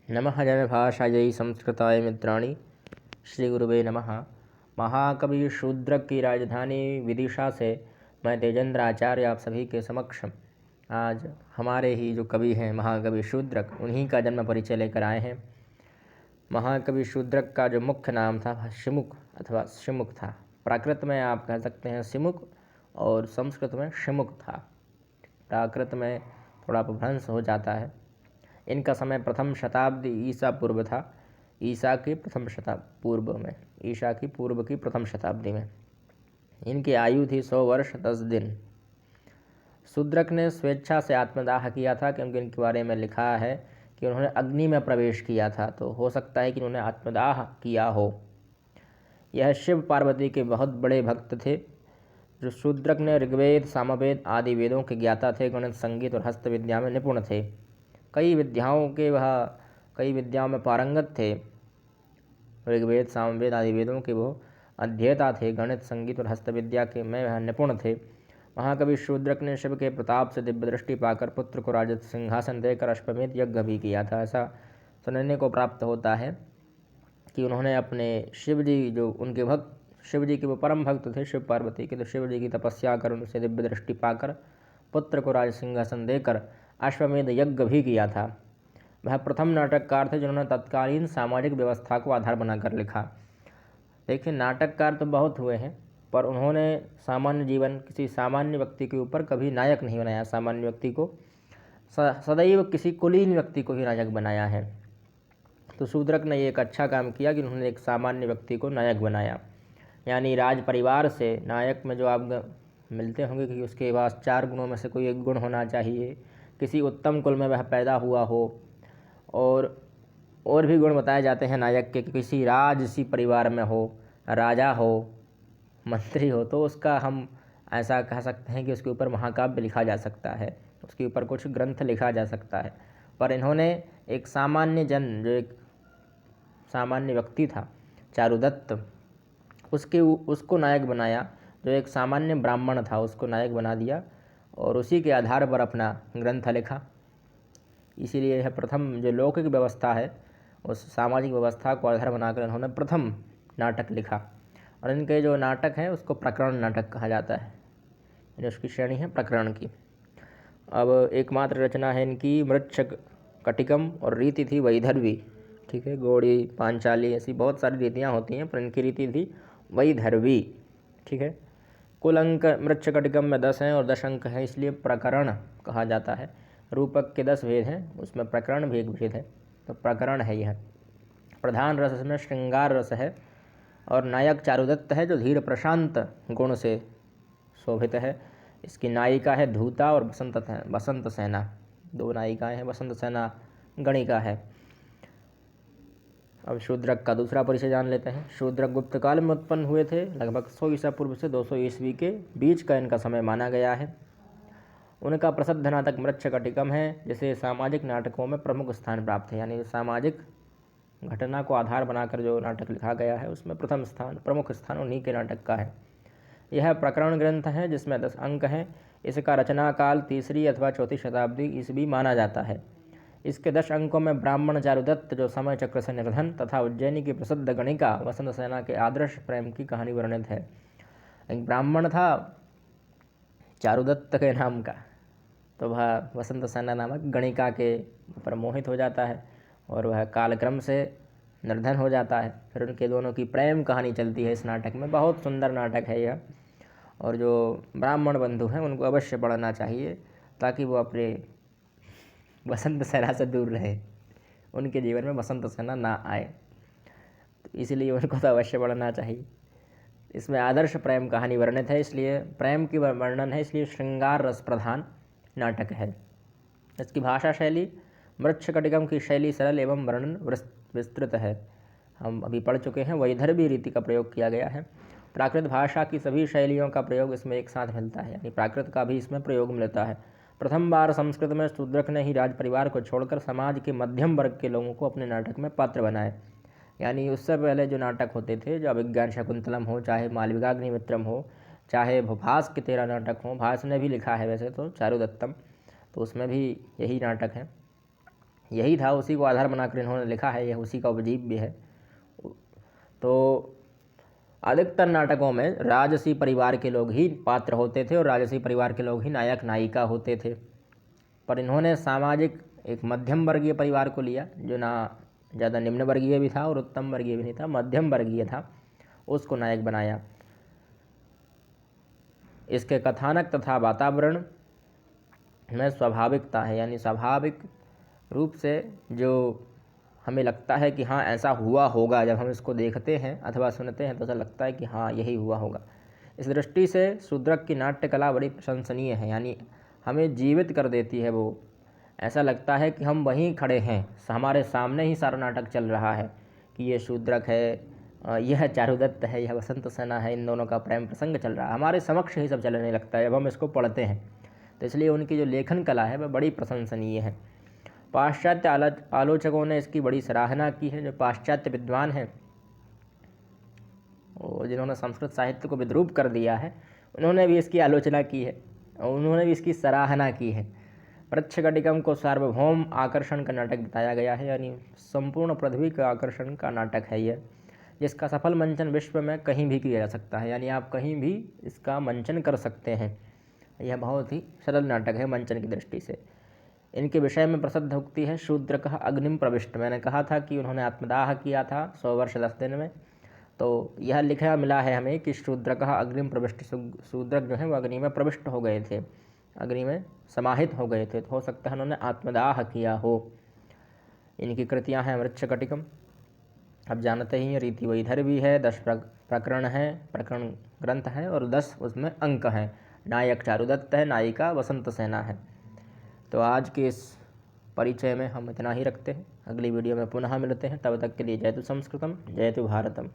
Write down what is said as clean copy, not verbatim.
नमः जनभाषायै संस्कृताय मित्राणि। श्री गुरुवे नमः। महाकवि शूद्रक की राजधानी विदिशा से मैं तेजेंद्र आचार्य आप सभी के समक्ष आज हमारे ही जो कवि हैं महाकवि शूद्रक, उन्हीं का जन्म परिचय लेकर आए हैं। महाकवि शूद्रक का जो मुख्य नाम था शिमुक अथवा शिमुक था। प्राकृत में आप कह सकते हैं सिमुक और संस्कृत में शिमुक था। प्राकृत में थोड़ा अपभ्रंश हो जाता है। इनका समय प्रथम शताब्दी ईसा पूर्व था। ईसा की पूर्व की प्रथम शताब्दी में इनकी आयु थी 100 वर्ष 10 दिन। शूद्रक ने स्वेच्छा से आत्मदाह किया था, क्योंकि इनके बारे में लिखा है कि उन्होंने अग्नि में प्रवेश किया था, तो हो सकता है कि उन्होंने आत्मदाह किया हो। यह शिव पार्वती के बहुत बड़े भक्त थे। जो शूद्रक ने ऋग्वेद, सामवेद आदि वेदों के ज्ञाता थे। गणित, संगीत और हस्त विद्या में निपुण थे। कई विद्याओं में पारंगत थे। ऋग्वेद, सामवेद आदि वेदों के वो अध्येता थे। गणित, संगीत और हस्त विद्या के में वह निपुण थे। महाकवि शूद्रक ने शिव के प्रताप से दिव्य दृष्टि पाकर पुत्र को राजत सिंहासन देकर अश्वमेध यज्ञ भी किया था। ऐसा सुनने को प्राप्त होता है कि उन्होंने अपने शिव जी के वो परम भक्त थे शिव पार्वती के, तो शिव जी की तपस्या कर उनसे दिव्य दृष्टि पाकर पुत्र को राज सिंहासन देकर अश्वमेध यज्ञ भी किया था। वह प्रथम नाटककार थे जिन्होंने तत्कालीन सामाजिक व्यवस्था को आधार बनाकर लिखा। देखिए, नाटककार तो बहुत हुए हैं, पर उन्होंने सामान्य जीवन, किसी सामान्य व्यक्ति के ऊपर कभी नायक नहीं बनाया। सामान्य व्यक्ति को सदैव किसी कुलीन व्यक्ति को ही नायक बनाया है। तो शूद्रक ने एक अच्छा काम किया कि उन्होंने एक सामान्य व्यक्ति को नायक बनाया। यानी राज परिवार से नायक में जो आप मिलते होंगे कि उसके पास 4 गुणों में से कोई एक गुण होना चाहिए, किसी उत्तम कुल में वह पैदा हुआ हो, और भी गुण बताए जाते हैं नायक के कि किसी राजसी परिवार में हो, राजा हो, मंत्री हो, तो उसका हम ऐसा कह सकते हैं कि उसके ऊपर महाकाव्य लिखा जा सकता है, उसके ऊपर कुछ ग्रंथ लिखा जा सकता है। पर इन्होंने एक सामान्य जन, जो एक सामान्य व्यक्ति था चारुदत्त, उसको नायक बनाया। जो एक सामान्य ब्राह्मण था उसको नायक बना दिया और उसी के आधार पर अपना ग्रंथ लिखा। इसीलिए यह प्रथम जो लौकिक व्यवस्था है उस सामाजिक व्यवस्था को आधार बनाकर इन्होंने प्रथम नाटक लिखा। और इनके जो नाटक हैं उसको प्रकरण नाटक कहा जाता है। जो उसकी श्रेणी है प्रकरण की। अब एकमात्र रचना है इनकी मृच्छकटिकम और रीति थी वैदर्भी। ठीक है, गौड़ी, पांचाली, ऐसी बहुत सारी रीतियाँ होती हैं, पर इनकी रीति थी वैदर्भी। ठीक है, कुल अंक मृच्छकटिकम में 10 हैं और 10 अंक हैं, इसलिए प्रकरण कहा जाता है। रूपक के 10 भेद हैं, उसमें प्रकरण भी एक भेद है, तो प्रकरण है यह। प्रधान रस में श्रृंगार रस है और नायक चारुदत्त है, जो धीर प्रशांत गुण से शोभित है। इसकी नायिका है धूता और बसंत सेना। 2 नायिकाएं हैं, बसंत सेना गणिका है। अब शूद्रक का दूसरा परिचय जान लेते हैं। शूद्रक गुप्त काल में उत्पन्न हुए थे। लगभग 100 ईसा पूर्व से 200 ईस्वी के बीच का इनका समय माना गया है। उनका प्रसिद्ध नाटक मृच्छकटिकम है, जिसे सामाजिक नाटकों में प्रमुख स्थान प्राप्त है। यानी सामाजिक घटना को आधार बनाकर जो नाटक लिखा गया है उसमें प्रमुख स्थान उन्हीं के नाटक का है। यह प्रकरण ग्रंथ है जिसमें 10 अंक हैं। इसका रचना काल 3री अथवा 4वीं शताब्दी ईस्वी माना जाता है। इसके 10 अंकों में ब्राह्मण चारुदत्त, जो समय चक्र से निर्धन, तथा उज्जैनी की प्रसिद्ध गणिका वसंत सेना के आदर्श प्रेम की कहानी वर्णित है। एक ब्राह्मण था चारुदत्त के नाम का, तो वह वसंत सेना नामक गणिका के ऊपर मोहित हो जाता है और वह कालक्रम से निर्धन हो जाता है। फिर उनके दोनों की प्रेम कहानी चलती है इस नाटक में। बहुत सुंदर नाटक है यह, और जो ब्राह्मण बंधु हैं उनको अवश्य पढ़ना चाहिए, ताकि वो अपने वसंत सेना से दूर रहे, उनके जीवन में वसंत सेना ना आए, तो इसलिए उनको तो अवश्य पढ़ना चाहिए। इसमें आदर्श प्रेम कहानी वर्णित है, इसलिए प्रेम की वर्णन है, इसलिए श्रृंगार रस प्रधान नाटक है। इसकी भाषा शैली मृच्छकटिकम की शैली सरल एवं वर्णन विस्तृत है। हम अभी पढ़ चुके हैं, वैदर्भी रीति का प्रयोग किया गया है। प्राकृत भाषा की सभी शैलियों का प्रयोग इसमें एक साथ मिलता है, यानी प्राकृत का भी इसमें प्रयोग मिलता है। प्रथम बार संस्कृत में शूद्रक ने ही राज परिवार को छोड़कर समाज के मध्यम वर्ग के लोगों को अपने नाटक में पात्र बनाए। यानी उससे पहले जो नाटक होते थे, जो अभिज्ञान शकुंतलम हो, चाहे मालविकाग्निमित्रम हो, चाहे भास के 13 नाटक हों, भास ने भी लिखा है वैसे तो चारुदत्तम, तो उसमें भी यही नाटक है। यही था, उसी को आधार बनाकर इन्होंने लिखा है, यह उसी का उपजीव भी है। तो अधिकतर नाटकों में राजसी परिवार के लोग ही पात्र होते थे और राजसी परिवार के लोग ही नायक नायिका होते थे, पर इन्होंने सामाजिक एक मध्यम वर्गीय परिवार को लिया, जो ना ज़्यादा निम्न वर्गीय भी था और उत्तम वर्गीय भी नहीं था, मध्यम वर्गीय था, उसको नायक बनाया। इसके कथानक तथा वातावरण में स्वाभाविकता है, यानी स्वाभाविक रूप से जो हमें लगता है कि हाँ ऐसा हुआ होगा, जब हम इसको देखते हैं अथवा सुनते हैं तो ऐसा लगता है कि हाँ यही हुआ होगा। इस दृष्टि से शूद्रक की नाट्य कला बड़ी प्रशंसनीय है, यानी हमें जीवित कर देती है। वो ऐसा लगता है कि हम वहीं खड़े हैं, हमारे सामने ही सारा नाटक चल रहा है कि ये शूद्रक है, यह चारुदत्त है, यह वसंत सेना है, इन दोनों का प्रेम प्रसंग चल रहा है, हमारे समक्ष ही सब चलने लगता है जब हम इसको पढ़ते हैं। तो इसलिए उनकी जो लेखन कला है वह बड़ी प्रशंसनीय है। पाश्चात्य आलोचकों ने इसकी बड़ी सराहना की है। जो पाश्चात्य विद्वान हैं और जिन्होंने संस्कृत साहित्य को विद्रूप कर दिया है, उन्होंने भी इसकी आलोचना की है और उन्होंने भी इसकी सराहना की है। मृच्छकटिकम को सार्वभौम आकर्षण का नाटक बताया गया है, यानी संपूर्ण पृथ्वी का आकर्षण का नाटक है यह, जिसका सफल मंचन विश्व में कहीं भी किया जा सकता है, यानी आप कहीं भी इसका मंचन कर सकते हैं। यह बहुत ही सरल नाटक है मंचन की दृष्टि से। इनके विषय में प्रसिद्ध उक्ति है, शूद्रकः अग्निम प्रविष्ट। मैंने कहा था कि उन्होंने आत्मदाह किया था 100 वर्ष 10 दिन में, तो यह लिखा मिला है हमें कि शूद्रकः अग्निम प्रविष्ट, शूद्रक जो है वो अग्नि में प्रविष्ट हो गए थे, अग्नि में समाहित हो गए थे। तो हो सकता है उन्होंने आत्मदाह किया हो। इनकी कृतियाँ हैं मृच्छकटिकम, अब जानते ही हैं, रीति वैधर भी है, 10 प्रकरण है, प्रकरण ग्रंथ है और 10 उसमें अंक हैं। नायक चारुदत्त है, नायिका वसंत सेना है। तो आज के इस परिचय में हम इतना ही रखते हैं। अगली वीडियो में पुनः मिलते हैं, तब तक के लिए जयतु संस्कृतम जयतु भारतम।